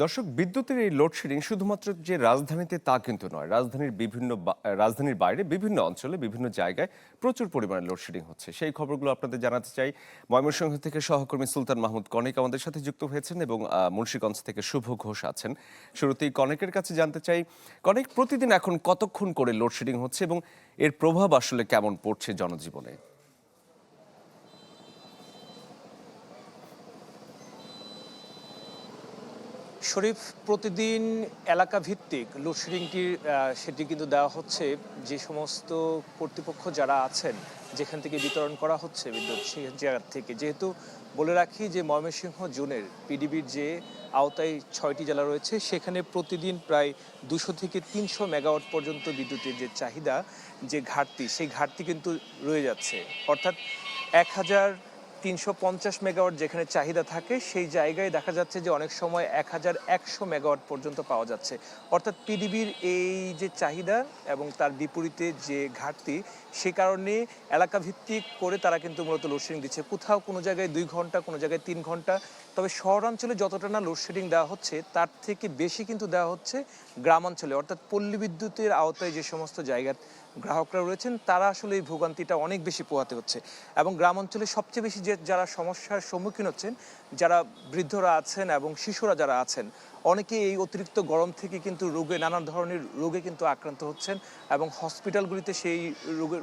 দর্শক, বিদ্যুতের এই লোডশেডিং শুধুমাত্র যে রাজধানীতে তা কিন্তু নয়। রাজধানীর বাইরে বিভিন্ন অঞ্চলে বিভিন্ন জায়গায় প্রচুর পরিমাণে লোডশেডিং হচ্ছে। সেই খবরগুলো আপনাদের জানাতে চাই। ময়মনসিংহ থেকে সহকর্মী সুলতান মাহমুদ কনেক আমাদের সাথে যুক্ত হয়েছেন এবং মুন্সিগঞ্জ থেকে শুভ ঘোষ আছেন। শুরুতেই কনেকের কাছে জানতে চাই, কনেক, প্রতিদিন এখন কতক্ষণ করে লোডশেডিং হচ্ছে এবং এর প্রভাব আসলে কেমন পড়ছে জনজীবনে? শরীফ, প্রতিদিন এলাকা ভিত্তিক লোডশেডিংটি সেটি কিন্তু দেওয়া হচ্ছে যে সমস্ত কর্তৃপক্ষ যারা আছেন, যেখান থেকে বিতরণ করা হচ্ছে বিদ্যুৎ, সেই জায়গা থেকে। যেহেতু বলে রাখি যে ময়মনসিংহ জোনের পিডিবির যে আওতায় 6টি জেলা রয়েছে, সেখানে প্রতিদিন প্রায় 200 থেকে 300 মেগাওয়াট পর্যন্ত বিদ্যুতের যে চাহিদা, যে ঘাটতি, সেই ঘাটতি কিন্তু রয়ে যাচ্ছে। অর্থাৎ 1350 মেগাওয়াট যেখানে চাহিদা থাকে, সেই জায়গায় দেখা যাচ্ছে যে অনেক সময় 1100 মেগাওয়াট পর্যন্ত পাওয়া যাচ্ছে। অর্থাৎ পিডিবির এই যে চাহিদা এবং তার বিপরীতে যে ঘাটতি, সে কারণে এলাকা ভিত্তিক করে তারা কিন্তু মূলত লোডশেডিং দিচ্ছে। কোথাও কোনো জায়গায় 2 ঘন্টা, কোনো জায়গায় 3 ঘন্টা। তবে শহরাঞ্চলে যতটা না লোডশেডিং দেওয়া হচ্ছে, তার থেকে বেশি কিন্তু দেওয়া হচ্ছে গ্রামাঞ্চলে। অর্থাৎ পল্লী বিদ্যুতের আওতায় যে সমস্ত জায়গার গ্রাহকরা রয়েছেন, তারা আসলে এই ভোগান্তিটা অনেক বেশি পোহাতে হচ্ছে। এবং গ্রামাঞ্চলে সবচেয়ে বেশি যারা সমস্যার সম্মুখীন হচ্ছেন, যারা বৃদ্ধরা আছেন এবং শিশুরা যারা আছেন, অনেকে এই অতিরিক্ত গরম থেকে কিন্তু নানান ধরনের রোগে কিন্তু আক্রান্ত হচ্ছেন এবং হসপিটালগুলিতে সেই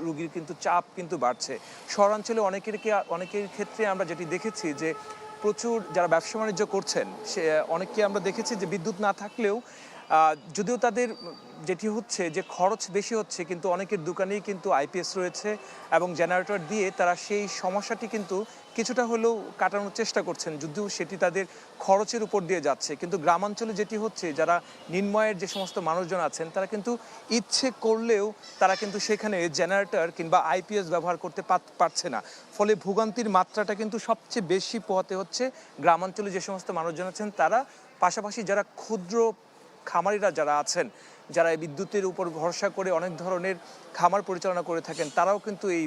রোগীর কিন্তু চাপ কিন্তু বাড়ছে। শহরাঞ্চলে অনেকের ক্ষেত্রে আমরা যেটি দেখেছি যে প্রচুর যারা ব্যবসা বাণিজ্য করছেন, সে অনেককে আমরা দেখেছি যে বিদ্যুৎ না থাকলেও যদিও তাদের যেটি হচ্ছে যে খরচ বেশি হচ্ছে, কিন্তু অনেকের দোকানেই কিন্তু আইপিএস রয়েছে এবং জেনারেটর দিয়ে তারা সেই সমস্যাটি কিন্তু কিছুটা হলেও কাটানোর চেষ্টা করছেন, যদিও সেটি তাদের খরচের উপর দিয়ে যাচ্ছে। কিন্তু গ্রামাঞ্চলে যেটি হচ্ছে, যারা নিম্নয়ের যে সমস্ত মানুষজন আছেন, তারা কিন্তু ইচ্ছে করলেও তারা কিন্তু সেখানে জেনারেটর কিংবা আইপিএস ব্যবহার করতে পারছে না। ফলে ভোগান্তির মাত্রাটা কিন্তু সবচেয়ে বেশি পোহাতে হচ্ছে গ্রামাঞ্চলে যে সমস্ত মানুষজন আছেন তারা। পাশাপাশি যারা ক্ষুদ্র খামারিরা যারা আছেন, যারা এই বিদ্যুতের উপর ভরসা করে অনেক ধরনের খামার পরিচালনা করে থাকেন, তারাও কিন্তু এই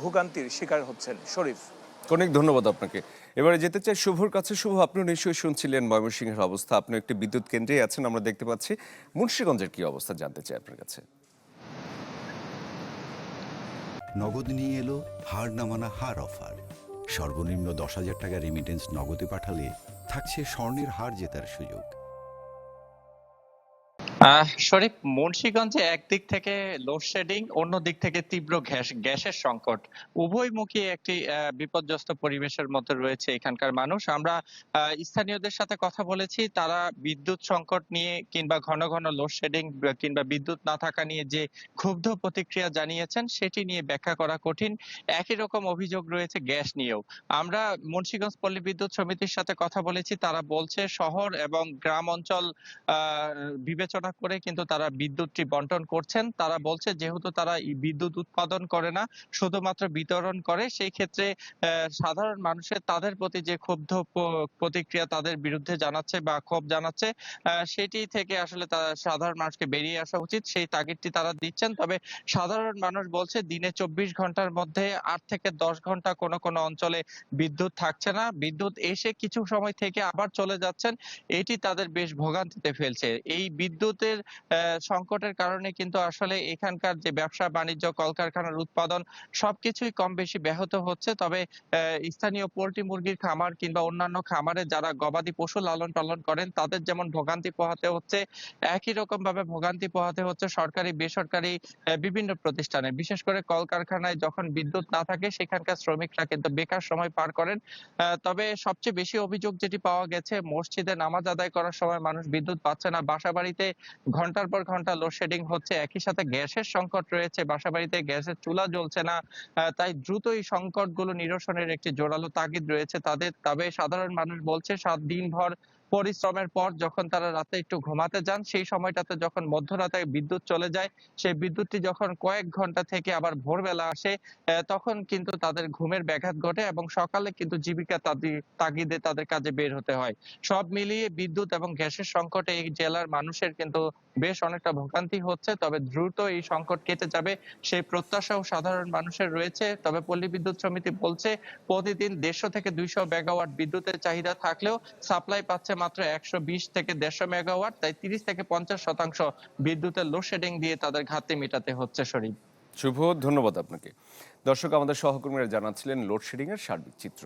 ভোগান্তির শিকার হচ্ছেন। শরীফ, অনেক ধন্যবাদ আপনাকে। এবারে যেতে চাই শুভর কাছে। শুভ, আপনিও নিশ্চয়ই শুনছিলেন ময়মনসিংহের অবস্থা। আপনি একটি বিদ্যুৎ কেন্দ্রে আছেন, আমরা দেখতে পাচ্ছি। মুন্সিগঞ্জের কি অবস্থা জানতে চাই আপনার কাছে। নগদ নিয়ে এলো হার না মানা হার অফার। সর্বনিম্ন 10,000 টাকা রেমিটেন্স নগদে পাঠালে থাকছে স্বর্ণের হার জেতার সুযোগ। শরীফ, মুন্সিগঞ্জে একদিক থেকে লোডশেডিং, অন্য দিক থেকে তীব্র গ্যাসের সংকট, উভয়মুখী একটি বিপর্যস্ত পরিবেশের মধ্যে রয়েছে এখানকার মানুষ। আমরা স্থানীয়দের সাথে কথা বলেছি, তারা বিদ্যুৎ সংকট নিয়ে কিংবা ঘন ঘন লোডশেডিং কিংবা বিদ্যুৎ না থাকা নিয়ে যে ক্ষুব্ধ প্রতিক্রিয়া জানিয়েছেন, সেটি নিয়ে ব্যাখ্যা করা কঠিন। একই রকম অভিযোগ রয়েছে গ্যাস নিয়েও। আমরা মুন্সিগঞ্জ পল্লী বিদ্যুৎ সমিতির সাথে কথা বলেছি, তারা বলছে শহর এবং গ্রাম অঞ্চল বিবেচনা করে কিন্তু তারা বিদ্যুৎটি বন্টন করছেন। তারা বলছে যেহেতু তারা বিদ্যুৎ উৎপাদন করে না, শুধুমাত্র বিতরণ করে, সেই ক্ষেত্রে সাধারণ মানুষের তাদের প্রতি যে ক্ষুব্ধ প্রতিক্রিয়া তাদের বিরুদ্ধে জানাচ্ছে বা ক্ষোভ জানাচ্ছে, সেটি থেকে আসলে সাধারণ মানুষকে বেরিয়ে আসা উচিত, সেই তাগিদটি তারা দিচ্ছেন। তবে সাধারণ মানুষ বলছে দিনে 24 ঘন্টার মধ্যে 8 থেকে 10 ঘন্টা কোন কোন অঞ্চলে বিদ্যুৎ থাকছে না, বিদ্যুৎ এসে কিছু সময় থেকে আবার চলে যাচ্ছেন। এটি তাদের বেশ ভোগান্তিতে ফেলছে। এই বিদ্যুতের সংকটের কারণে কিন্তু আসলে এখানকার যে ব্যবসা বাণিজ্য, কলকারখানার উৎপাদন সবকিছুই কম বেশি ব্যাহত হচ্ছে। তবে স্থানীয় পোল্ট্রি মুরগির খামার কিংবা অন্যান্য খামারে যারা গবাদি পশু লালন পালন করেন, তাদের যেমন ভোগান্তি পোহাতে হচ্ছে, একই রকম ভাবে ভোগান্তি পোহাতে হচ্ছে সরকারি বেসরকারি বিভিন্ন প্রতিষ্ঠানে। বিশেষ করে কলকারখানায় যখন বিদ্যুৎ না থাকে, সেখানকার শ্রমিকরা কিন্তু বেকার সময় পার করেন। তবে সবচেয়ে বেশি অভিযোগ যেটি পাওয়া গেছে, মসজিদে নামাজ আদায় করার সময় মানুষ বিদ্যুৎ পাচ্ছে না, বাসাবাড়িতে ঘন্টার পর ঘন্টা লোডশেডিং হচ্ছে, একই সাথে গ্যাসের সংকট রয়েছে, বাসাবাড়িতে গ্যাসের চুলা জ্বলছে না। তাই দ্রুত এই সংকটগুলো নিরসনের একটি জোরালো তাগিদ রয়েছে তাদের। তবে সাধারণ মানুষ বলছে 7 দিন ভর পরিশ্রমের পর যখন তারা রাতে একটু ঘুমাতে যান, সেই সময়টাতে যখন মধ্যরাতে বিদ্যুৎ চলে যায়, সেই বিদ্যুৎটি যখন কয়েক ঘন্টা থেকে আবার ভোরবেলা আসে, তখন কিন্তু তাদের ঘুমের ব্যাঘাত ঘটে এবং সকালে কিন্তু জীবিকা তাগিদে তাদের কাজে বের হতে হয়। সব মিলিয়ে বিদ্যুৎ এবং গ্যাসের সংকটে এই জেলার মানুষের কিন্তু বেশ অনেকটা ভোগান্তি হচ্ছে। তবে দ্রুত এই সংকট কেটে যাবে সেই প্রত্যাশাও সাধারণ মানুষের রয়েছে। তবে পল্লী বিদ্যুৎ সমিতি বলছে প্রতিদিন 150 থেকে 200 মেগাওয়াট বিদ্যুতের চাহিদা থাকলেও সাপ্লাই পাচ্ছে মাত্র 120 থেকে 150 মেগাওয়াট, তাই 30 থেকে 50% বিদ্যুতের লোডশেডিং দিয়ে তাদের ঘাটতি মেটাতে হচ্ছে। শরীফ, শুভ, ধন্যবাদ আপনাকে। দর্শক, আমাদের সহকর্মীরা জানাচ্ছিলেন লোডশেডিং এর সার্বিক চিত্র।